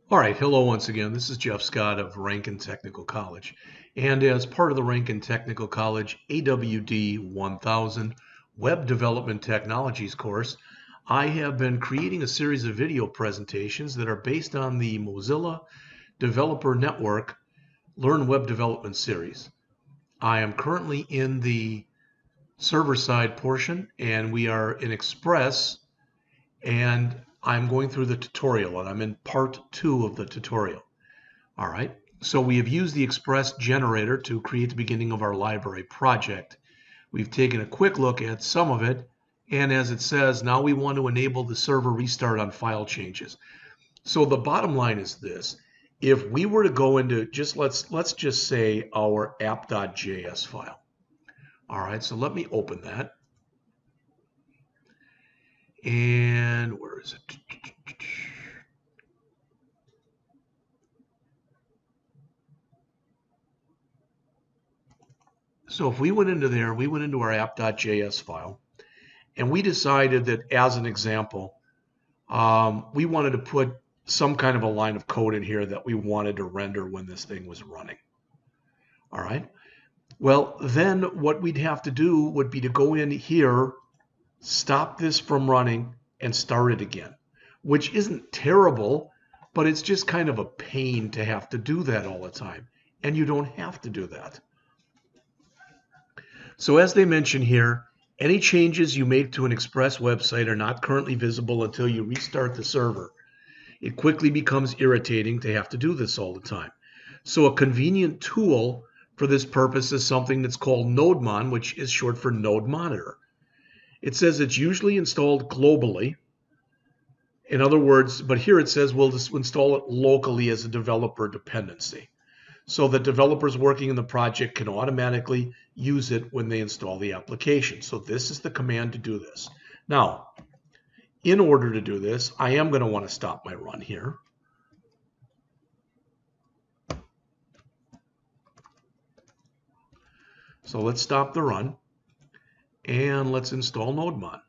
All right, hello once again. This is Jeff Scott of Rankin Technical College. And as part of the Rankin Technical College AWD 1000 Web Development Technologies course, I have been creating a series of video presentations that are based on the Mozilla Developer Network Learn Web Development series. I am currently in the server-side portion, and we are in Express, and I'm going through the tutorial, and I'm in part 2 of the tutorial. All right, so we have used the Express generator to create the beginning of our library project. We've taken a quick look at some of it, and as it says, now we want to enable the server restart on file changes. So the bottom line is this. If we were to go into let's just say our app.js file. All right, so let me open that. And where is it? So if we went into there, we went into our app.js file, and we decided that as an example, we wanted to put some kind of a line of code in here that we wanted to render when this thing was running. All right. Well, then what we'd have to do would be to go in here, stop this from running, and start it again, which isn't terrible, but it's just kind of a pain to have to do that all the time. And you don't have to do that. So as they mention here, any changes you make to an Express website are not currently visible until you restart the server. It quickly becomes irritating to have to do this all the time. So a convenient tool for this purpose is something that's called NodeMon, which is short for Node Monitor. It says it's usually installed globally. In other words, but here it says we'll just install it locally as a developer dependency, so that developers working in the project can automatically use it when they install the application. So this is the command to do this. Now, in order to do this, I am going to want to stop my run here. So let's stop the run, and let's install NodeMon.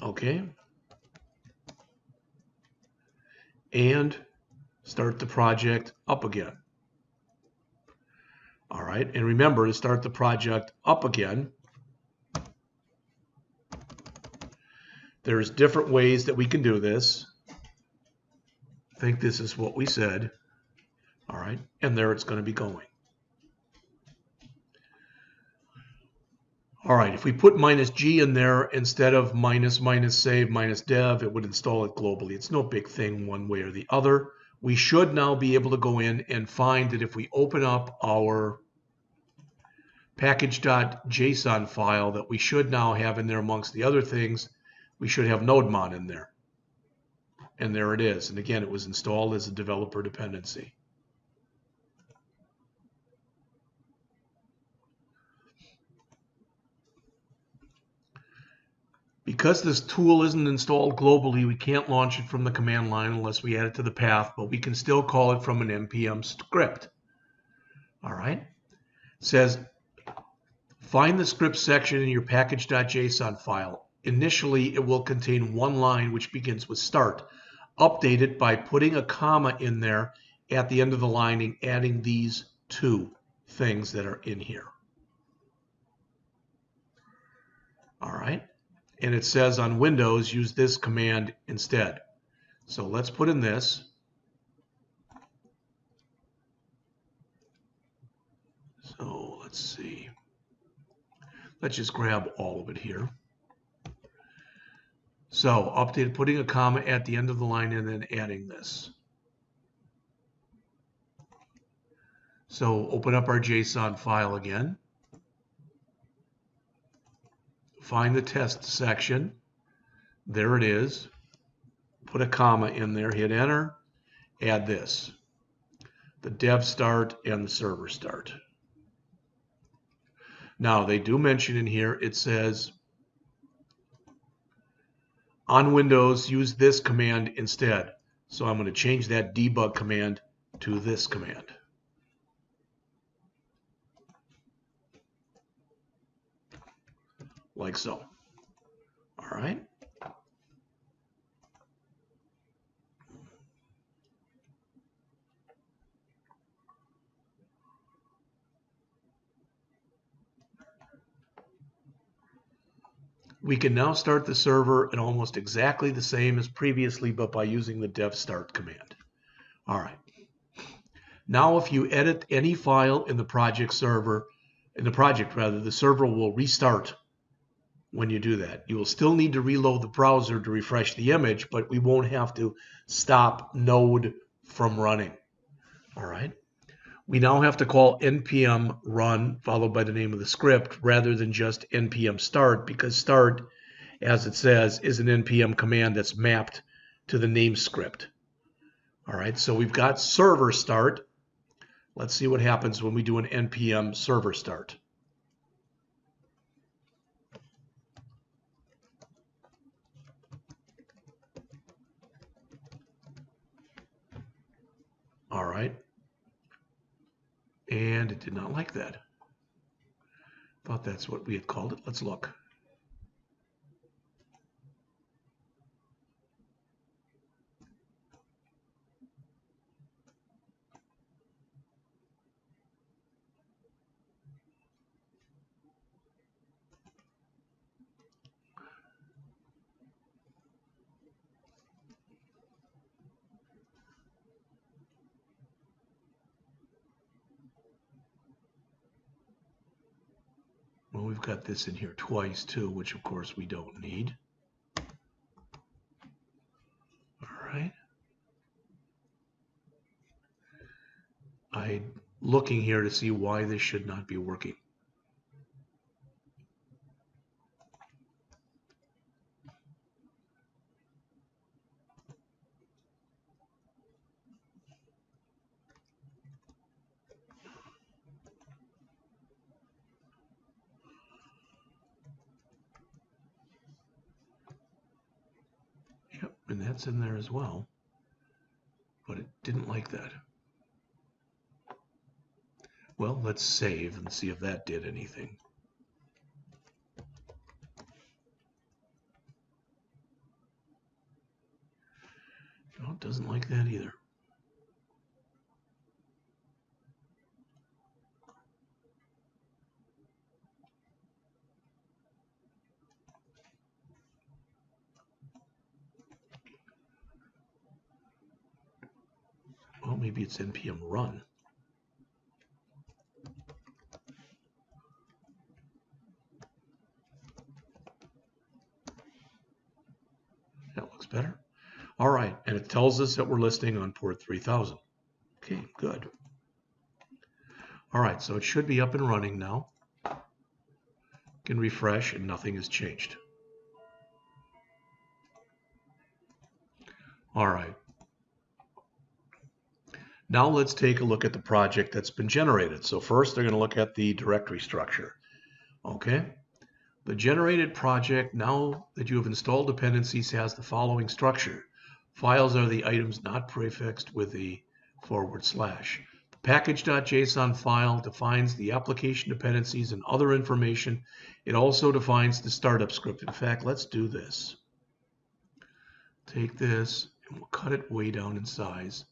Okay. And start the project up again. All right, and remember to start the project up again. There's different ways that we can do this. I think this is what we said. All right, and there it's going to be going. All right, if we put -G in there instead of -save -dev, it would install it globally. It's no big thing one way or the other. We should now be able to go in and find that if we open up our package.json file that we should now have in there amongst the other things, we should have NodeMon in there. And there it is. And again, it was installed as a developer dependency. Because this tool isn't installed globally, we can't launch it from the command line unless we add it to the path, but we can still call it from an npm script. All right. It says, find the script section in your package.json file. Initially, it will contain one line which begins with start. Update it by putting a comma in there at the end of the line and adding these two things that are in here. All right. And it says on Windows, use this command instead. So let's put in this. So let's see. Let's just grab all of it here. So update, putting a comma at the end of the line and then adding this. So open up our JSON file again. Find the test section. There it is. Put a comma in there, hit enter, add this. The dev start and the server start. Now they do mention in here, it says on Windows, use this command instead. So I'm going to change that debug command to this command. like so. All right. We can now start the server in almost exactly the same as previously, but by using the dev start command. All right. Now, if you edit any file in the project, the server will restart when you do that. You will still need to reload the browser to refresh the image, but we won't have to stop Node from running. All right. We now have to call npm run followed by the name of the script rather than just npm start, because start, as it says, is an npm command that's mapped to the name script. All right, so we've got server start. Let's see what happens when we do an npm server start. All right, and it did not like that. Thought that's what we had called it. Let's look. Well, we've got this in here twice too, which of course we don't need. All right. I'm looking here to see why this should not be working. Yep, and that's in there as well, but it didn't like that. Well, let's save and see if that did anything. No, it doesn't like that either. Well, maybe it's npm run. That looks better. All right, and it tells us that we're listening on port 3000. Okay, good. All right, so it should be up and running now. You can refresh and nothing has changed. All right. Now let's take a look at the project that's been generated. So first they're going to look at the directory structure. Okay. The generated project, now that you have installed dependencies, has the following structure. Files are the items not prefixed with the /. The package.json file defines the application dependencies and other information. It also defines the startup script. In fact, let's do this. Take this and we'll cut it way down in size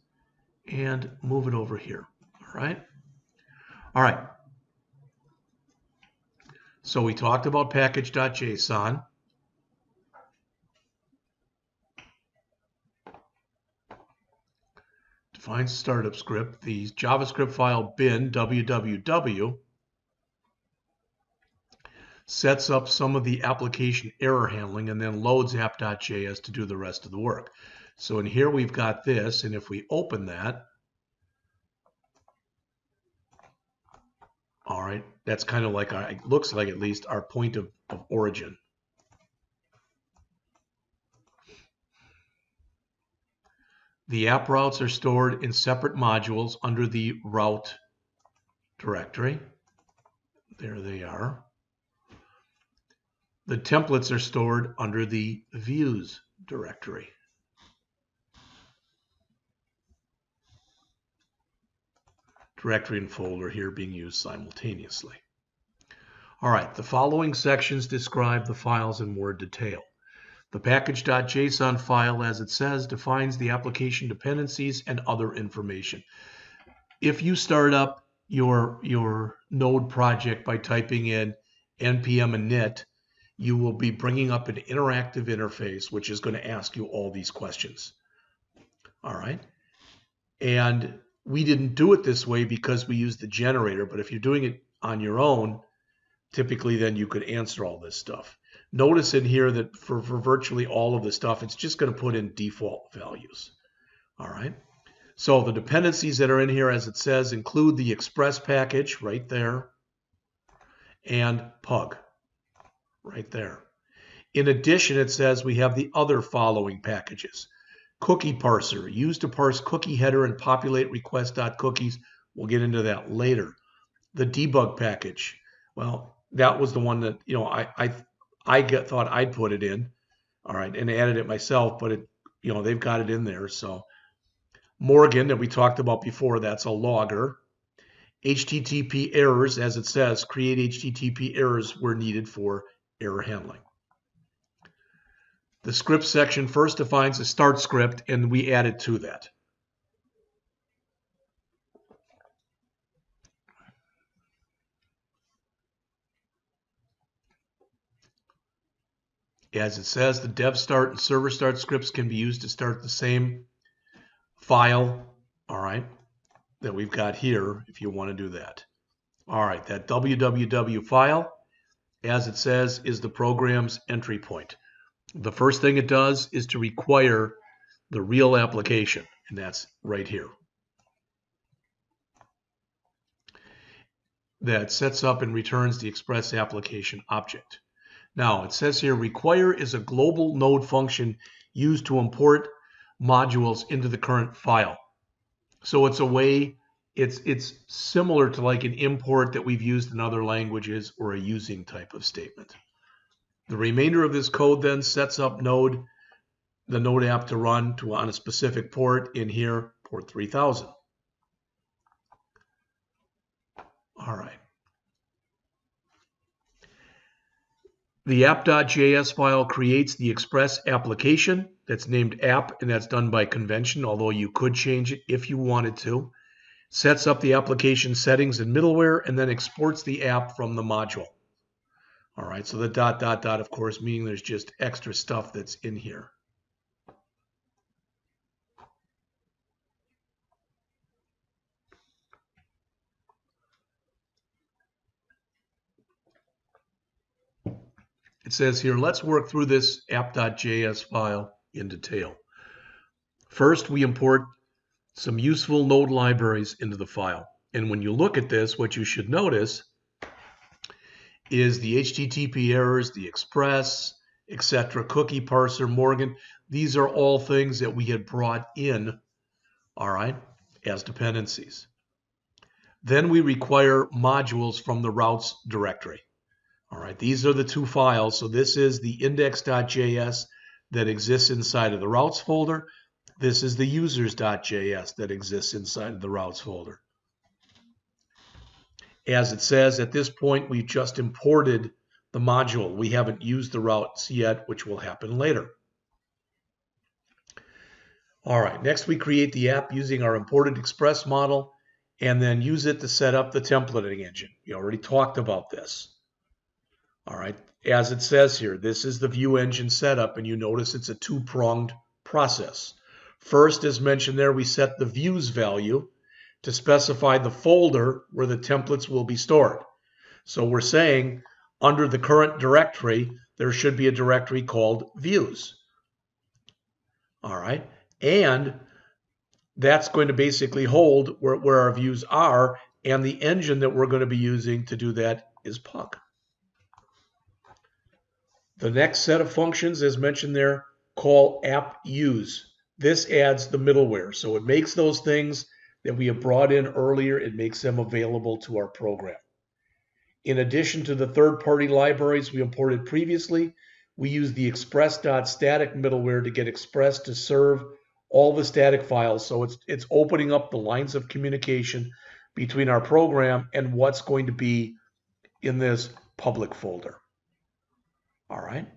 and move it over here. All right. All right. So we talked about package.json. Defines startup script. The JavaScript file bin www sets up some of the application error handling and then loads app.js to do the rest of the work. So in here we've got this, and if we open that, all right, that's kind of like it looks like at least our point of origin. The app routes are stored in separate modules under the route directory. There they are. The templates are stored under the views directory. Directory and folder here being used simultaneously. All right, the following sections describe the files in more detail. The package.json file, as it says, defines the application dependencies and other information. If you start up your Node project by typing in Npm Init, you will be bringing up an interactive interface, which is going to ask you all these questions. All right. And we didn't do it this way because we used the generator, but if you're doing it on your own, typically then you could answer all this stuff. Notice in here that for virtually all of the stuff, it's just going to put in default values. All right. So the dependencies that are in here, as it says, include the express package right there and pug right there. In addition, it says we have the other following packages. Cookie parser, used to parse cookie header and populate request.cookies. We'll get into that later. The debug package. Well, that was the one that, you know, I thought I'd put it in, all right, and added it myself, but it, you know, they've got it in there. So Morgan, that we talked about before, that's a logger. HTTP errors, as it says, create HTTP errors were needed for error handling. The script section first defines a start script, and we added to that. As it says, the dev start and server start scripts can be used to start the same file, all right, that we've got here if you want to do that. All right, that www file, as it says, is the program's entry point. The first thing it does is to require the real application, and that's right here. That sets up and returns the express application object. Now, it says here, require is a global node function used to import modules into the current file. So it's a way, it's similar to like an import that we've used in other languages or a using type of statement. The remainder of this code then sets up the Node app to run on a specific port, in here, port 3000. All right. The app.js file creates the express application that's named app, and that's done by convention, although you could change it if you wanted to. Sets up the application settings and middleware, and then exports the app from the module. All right, so the ... of course, meaning there's just extra stuff that's in here. It says here, let's work through this app.js file in detail. First, we import some useful Node libraries into the file. And when you look at this, what you should notice is the HTTP errors, the express, etc., cookie parser, Morgan. These are all things that we had brought in, all right, as dependencies. Then we require modules from the routes directory. All right, these are the two files. So this is the index.js that exists inside of the routes folder. This is the users.js that exists inside of the routes folder. As it says, at this point, we've just imported the module. We haven't used the routes yet, which will happen later. All right, next we create the app using our imported express model and then use it to set up the templating engine. We already talked about this. All right, as it says here, this is the view engine setup, and you notice it's a two-pronged process. First, as mentioned there, we set the views value to specify the folder where the templates will be stored. So we're saying under the current directory, there should be a directory called views. All right, and that's going to basically hold where our views are, and the engine that we're going to be using to do that is pug. The next set of functions, as mentioned there, call app use. This adds the middleware. So it makes those things that we have brought in earlier, it makes them available to our program. In addition to the third-party libraries we imported previously, we use the express.static middleware to get Express to serve all the static files. So it's opening up the lines of communication between our program and what's going to be in this public folder. All right.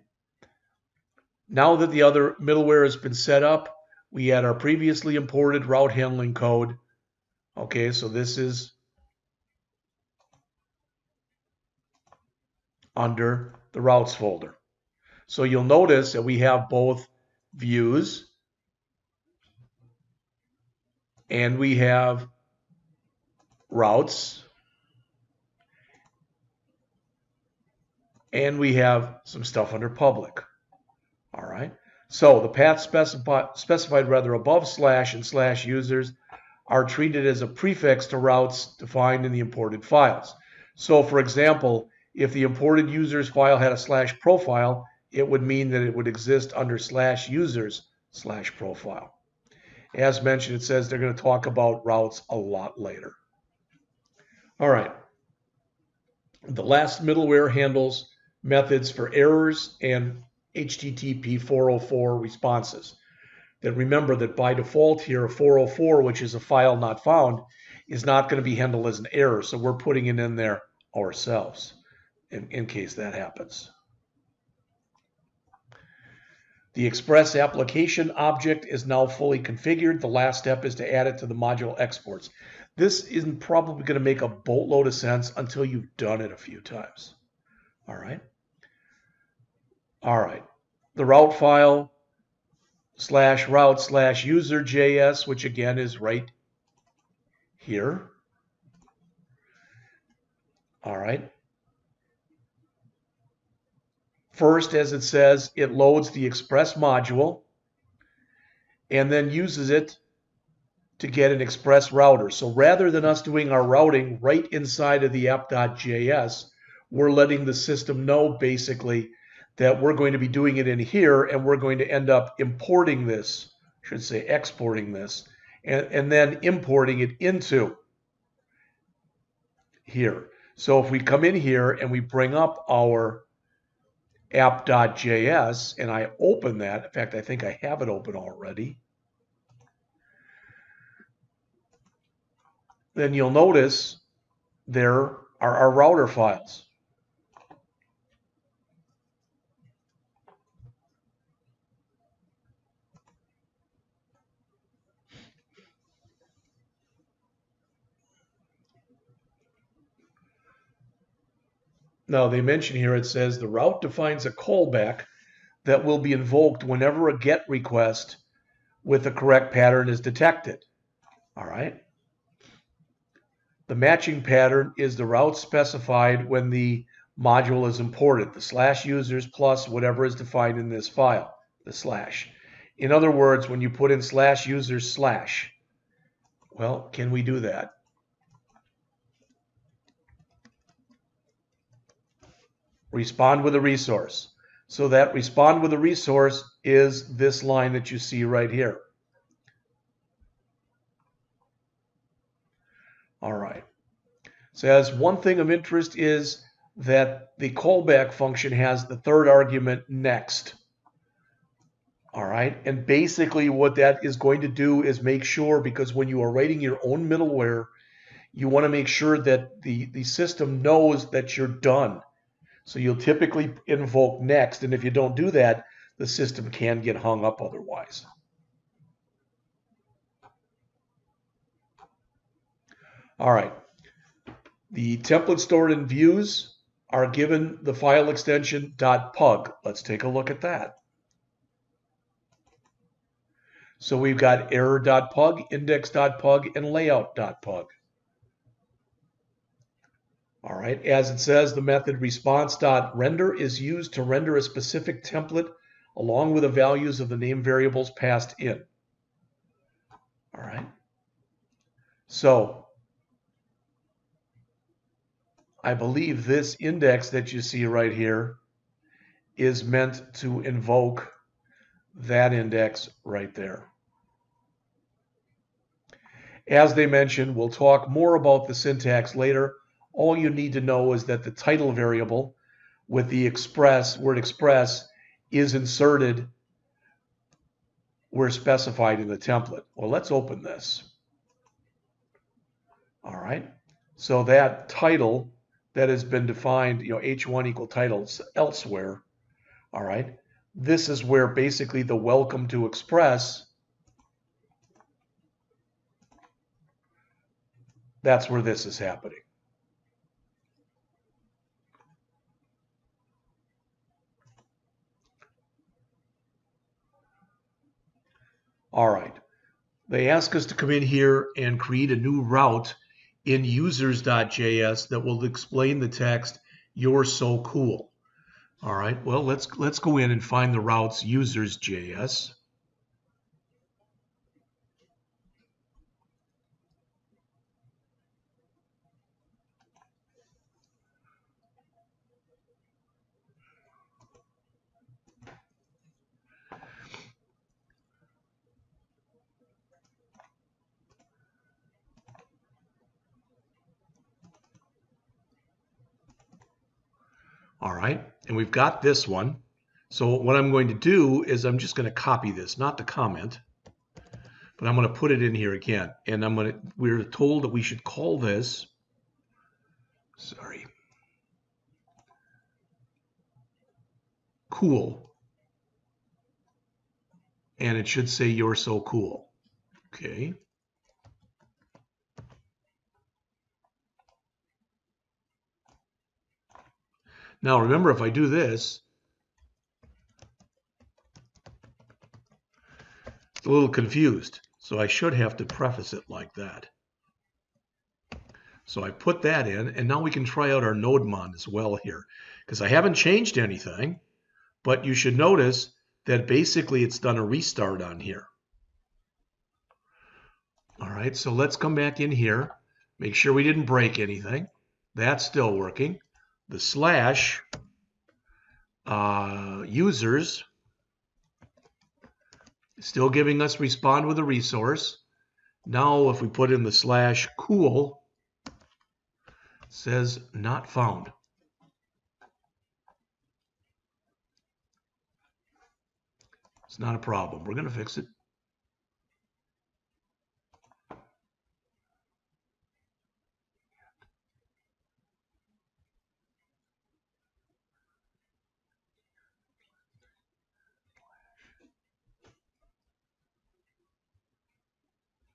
Now that the other middleware has been set up, we add our previously imported route handling code. Okay, so this is under the routes folder. So you'll notice that we have both views and we have routes and we have some stuff under public. All right. So the paths specified rather above slash and slash users are treated as a prefix to routes defined in the imported files. So for example, if the imported users file had a slash profile, it would mean that it would exist under slash users slash profile. As mentioned, it says they're going to talk about routes a lot later. All right. The last middleware handles methods for errors and HTTP 404 responses. Then remember that by default here, 404, which is a file not found, is not going to be handled as an error. So we're putting it in there ourselves in case that happens. The Express application object is now fully configured. The last step is to add it to the module exports. This isn't probably going to make a boatload of sense until you've done it a few times. All right. All right. The route file /route/user.js, which again is right here. All right. First, as it says, it loads the Express module and then uses it to get an Express router. So rather than us doing our routing right inside of the app.js, we're letting the system know basically that we're going to be doing it in here and we're going to end up importing this, I should say exporting this, and then importing it into here. So if we come in here and we bring up our app.js and I open that, in fact, I think I have it open already, then you'll notice there are our router files. Now they mention here, it says the route defines a callback that will be invoked whenever a GET request with the correct pattern is detected. All right. The matching pattern is the route specified when the module is imported, the /users plus whatever is defined in this file, the slash. In other words, when you put in /users/, well, can we do that? Respond with a resource. So that respond with a resource is this line that you see right here. All right. So as one thing of interest is that the callback function has the third argument next. All right. And basically what that is going to do is make sure, because when you are writing your own middleware, you want to make sure that the system knows that you're done. So you'll typically invoke next, and if you don't do that, the system can get hung up otherwise. All right. The template stored in views are given the file extension .pug. Let's take a look at that. So we've got error.pug, index.pug, and layout.pug. All right, as it says, the method response.render is used to render a specific template along with the values of the name variables passed in. All right. So I believe this index that you see right here is meant to invoke that index right there. As they mentioned, we'll talk more about the syntax later. All you need to know is that the title variable with the word express is inserted where specified in the template. Well, let's open this. All right. So that title that has been defined, h1 equal titles elsewhere. All right. This is where basically the welcome to express, that's where this is happening. All right. They ask us to come in here and create a new route in users.js that will explain the text, "You're so cool." All right. Well, let's go in and find the routes users.js. All right, and we've got this one. So what I'm going to do is I'm just going to copy this, not the comment, but I'm going to put it in here again. And we're told that we should call this, cool. And it should say "You're so cool." Okay. Now remember, if I do this, it's a little confused. So I should have to preface it like that. So I put that in, and now we can try out our nodemon as well here, because I haven't changed anything, but you should notice that basically it's done a restart on here. All right, so let's come back in here, make sure we didn't break anything. That's still working. The slash users still giving us respond with a resource. Now if we put in the slash cool, it says not found. It's not a problem. We're going to fix it.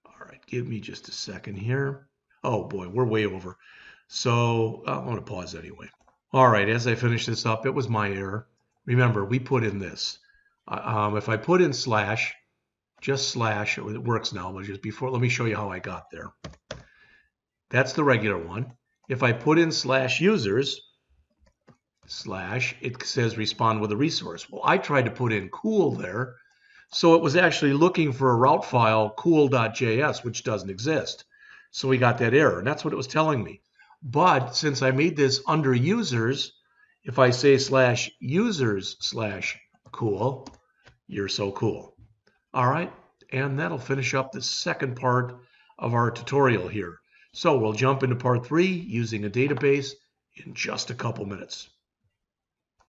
All right, give me just a second here. Oh boy, we're way over. So I'm going to pause anyway. All right, as I finish this up, it was my error. Remember, we put in this. If I put in slash, just slash, it works now, but just before, let me show you how I got there. That's the regular one. If I put in slash users, slash, it says respond with a resource. Well, I tried to put in cool there, so it was actually looking for a route file, cool.js, which doesn't exist. So we got that error, and that's what it was telling me. But since I made this under users, if I say slash users slash cool, you're so cool. All right, and that'll finish up the second part of our tutorial here. So we'll jump into part 3 using a database in just a couple minutes.